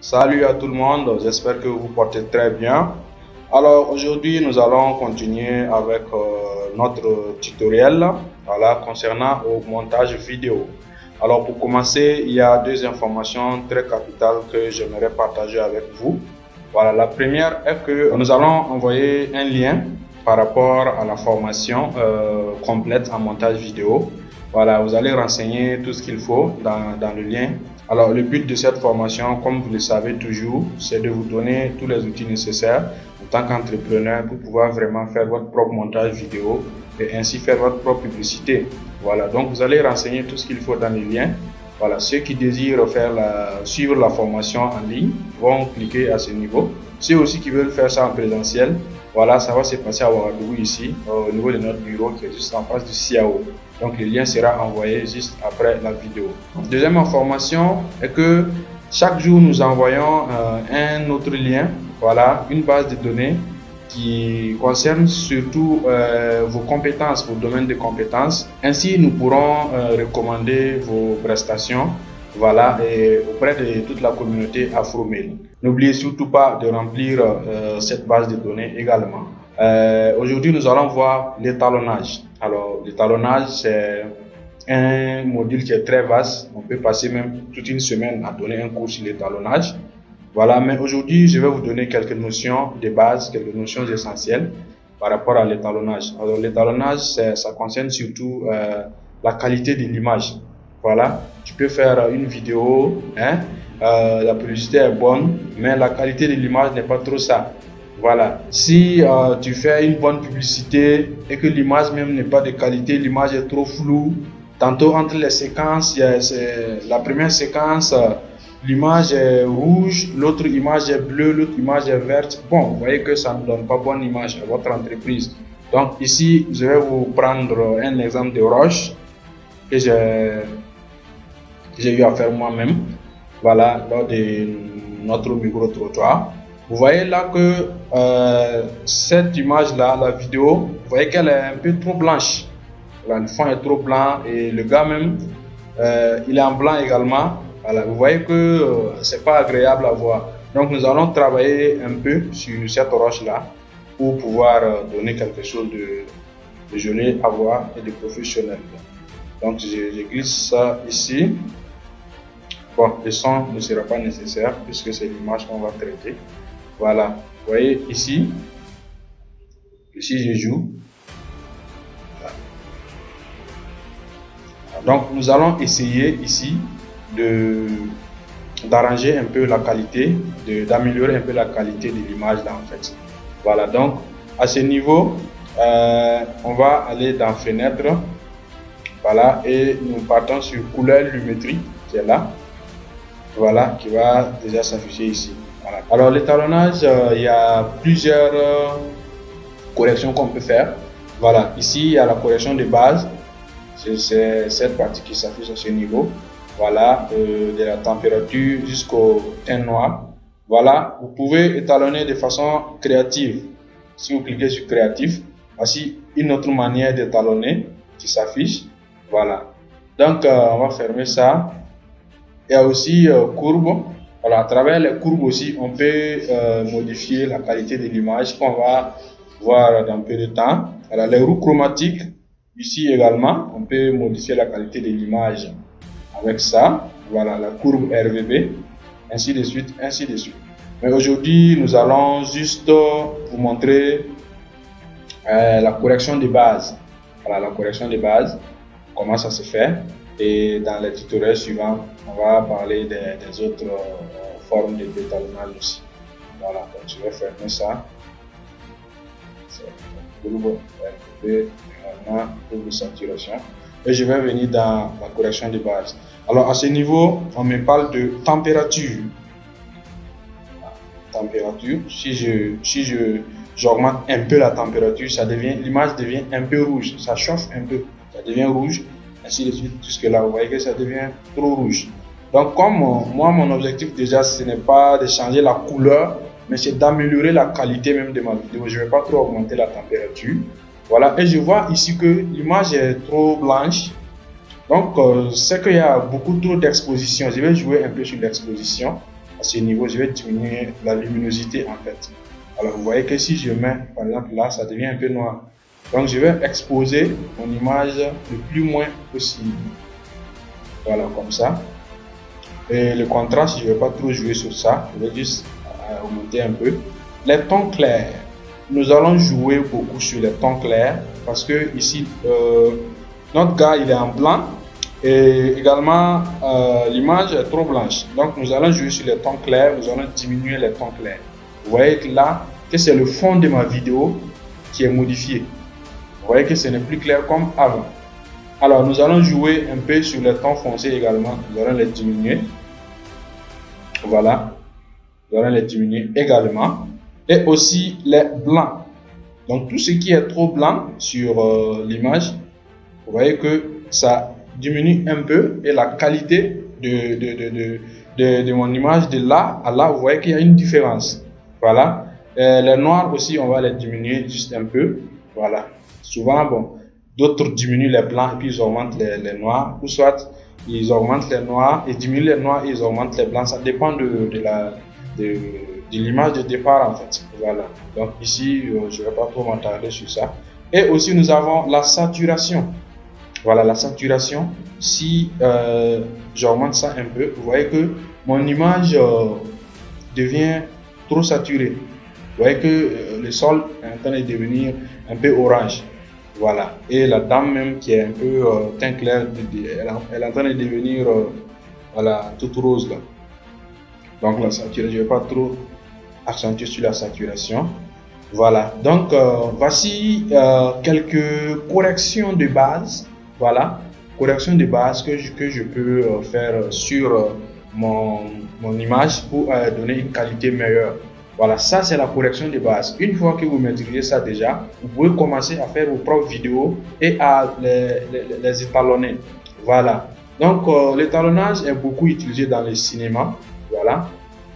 Salut à tout le monde, j'espère que vous portez très bien. Alors aujourd'hui nous allons continuer avec notre tutoriel concernant au montage vidéo. Alors pour commencer, il y a deux informations très capitales que j'aimerais partager avec vous. Voilà, la première est que nous allons envoyer un lien par rapport à la formation complète en montage vidéo. Voilà, vous allez renseigner tout ce qu'il faut dans le lien. Alors, le but de cette formation, comme vous le savez toujours, c'est de vous donner tous les outils nécessaires en tant qu'entrepreneur pour pouvoir vraiment faire votre propre montage vidéo et ainsi faire votre propre publicité. Voilà, donc vous allez renseigner tout ce qu'il faut dans le lien. Voilà, ceux qui désirent suivre la formation en ligne vont cliquer à ce niveau. Ceux aussi qui veulent faire ça en présentiel, voilà, ça va se passer à Ouagadougou ici, au niveau de notre bureau qui est juste en face du CIAO. Donc le lien sera envoyé juste après la vidéo. Deuxième information est que chaque jour nous envoyons un autre lien, voilà, une base de données qui concerne surtout vos compétences, vos domaines de compétences. Ainsi, nous pourrons recommander vos prestations, voilà, et auprès de toute la communauté Afromail. N'oubliez surtout pas de remplir cette base de données également. Aujourd'hui, nous allons voir l'étalonnage. Alors, l'étalonnage, c'est un module qui est très vaste. On peut passer même toute une semaine à donner un cours sur l'étalonnage. Voilà, mais aujourd'hui, je vais vous donner quelques notions de base, quelques notions essentielles par rapport à l'étalonnage. Alors, l'étalonnage, ça concerne surtout la qualité de l'image. Voilà, tu peux faire une vidéo, hein, la publicité est bonne, mais la qualité de l'image n'est pas trop ça. Voilà, si tu fais une bonne publicité et que l'image même n'est pas de qualité, l'image est trop floue, tantôt entre les séquences, la première séquence, l'image est rouge, l'autre image est bleue, l'autre image est verte. Bon, vous voyez que ça ne donne pas bonne image à votre entreprise. Donc ici, je vais vous prendre un exemple de roche que j'ai eu à faire moi-même, voilà, lors de notre micro-trottoir. Vous voyez là que cette image-là, la vidéo, vous voyez qu'elle est un peu trop blanche. Voilà, le fond est trop blanc et le gars même, il est en blanc également. Voilà, vous voyez que c'est pas agréable à voir. Donc nous allons travailler un peu sur cette roche-là pour pouvoir donner quelque chose de joli à voir et de professionnel. Donc je glisse ça ici. Bon, le son ne sera pas nécessaire puisque c'est l'image qu'on va traiter. Voilà, vous voyez ici je joue. Donc nous allons essayer ici d'arranger un peu la qualité, d'améliorer un peu la qualité de l'image là en fait. Voilà, donc à ce niveau, on va aller dans fenêtre, voilà, et nous partons sur couleur lumétrie qui est là, voilà, qui va déjà s'afficher ici. Voilà. Alors l'étalonnage, il y a plusieurs corrections qu'on peut faire. Voilà, ici il y a la correction de base, c'est cette partie qui s'affiche à ce niveau. Voilà, de la température jusqu'au teint noir. Voilà, vous pouvez étalonner de façon créative. Si vous cliquez sur créatif, voici une autre manière d'étalonner qui s'affiche. Voilà, donc on va fermer ça. Il y a aussi courbe. Voilà, à travers les courbes aussi, on peut modifier la qualité de l'image qu'on va voir dans peu de temps. Alors, les roues chromatiques, ici également, on peut modifier la qualité de l'image avec ça. Voilà, la courbe RVB, ainsi de suite, ainsi de suite. Mais aujourd'hui, nous allons juste vous montrer la correction de base. Voilà, la correction de base, comment ça se fait. Et dans les tutoriels suivants, on va parler des autres formes de d'étalonnage aussi. Voilà, donc je vais fermer ça. Courbe RGB, également courbe de saturation. Et je vais venir dans la correction de base. Alors à ce niveau, on me parle de température. Température, si j'augmente un peu la température, l'image devient un peu rouge, ça chauffe un peu, ça devient rouge. Ainsi de suite, jusque là, vous voyez que ça devient trop rouge. Donc, comme moi, mon objectif déjà, ce n'est pas de changer la couleur, mais c'est d'améliorer la qualité même de ma vidéo. Je ne vais pas trop augmenter la température. Voilà, et je vois ici que l'image est trop blanche. Donc, c'est qu'il y a beaucoup trop d'exposition. Je vais jouer un peu sur l'exposition. à ce niveau, je vais diminuer la luminosité en fait. Alors vous voyez que si je mets par exemple là, ça devient un peu noir. Donc je vais exposer mon image le plus moins possible. Voilà, comme ça. Et le contraste, je ne vais pas trop jouer sur ça, je vais juste augmenter un peu. Les tons clairs, nous allons jouer beaucoup sur les tons clairs parce que ici, notre gars il est en blanc et également l'image est trop blanche. Donc nous allons jouer sur les tons clairs, nous allons diminuer les tons clairs. Vous voyez que là, que c'est le fond de ma vidéo qui est modifié. Vous voyez que ce n'est plus clair comme avant. Alors nous allons jouer un peu sur les tons foncés également, nous allons les diminuer. Voilà, nous allons les diminuer également. Et aussi les blancs. Donc tout ce qui est trop blanc sur l'image, vous voyez que ça diminue un peu et la qualité de mon image de là à là, vous voyez qu'il y a une différence. Voilà. Les noirs aussi, on va les diminuer juste un peu. Voilà. Souvent, bon, d'autres diminuent les blancs et puis ils augmentent les noirs. Ou soit, ils augmentent les noirs et diminuent les noirs et ils augmentent les blancs. Ça dépend de l'image de départ en fait. Voilà. Donc ici, je ne vais pas trop m'attarder sur ça. Et aussi, nous avons la saturation. Voilà, la saturation. Si j'augmente ça un peu, vous voyez que mon image devient trop saturée. Vous voyez que le sol est en train de devenir un peu orange. Voilà. Et la dame même qui est un peu teint clair, elle est en train de devenir voilà, toute rose là. Donc la saturation, je ne vais pas trop accentuer sur la saturation. Voilà. Donc voici quelques corrections de base. Voilà. Corrections de base que je peux faire sur mon image pour donner une qualité meilleure. Voilà, ça c'est la correction de base. Une fois que vous maîtrisez ça déjà, vous pouvez commencer à faire vos propres vidéos et à les étalonner. Voilà. Donc l'étalonnage est beaucoup utilisé dans le cinéma. Voilà.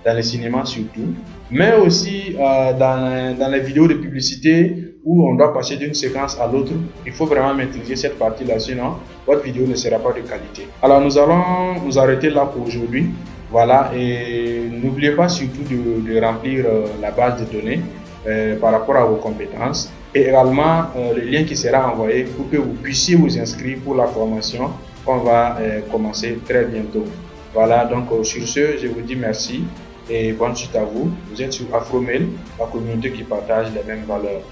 Dans le cinéma surtout. Mais aussi dans les vidéos de publicité où on doit passer d'une séquence à l'autre. Il faut vraiment maîtriser cette partie-là, sinon votre vidéo ne sera pas de qualité. Alors nous allons nous arrêter là pour aujourd'hui. Voilà, et n'oubliez pas surtout de remplir la base de données par rapport à vos compétences et également le lien qui sera envoyé pour que vous puissiez vous inscrire pour la formation qu'on va commencer très bientôt. Voilà, donc sur ce, je vous dis merci et bonne suite à vous. Vous êtes sur Afromail, la communauté qui partage les mêmes valeurs.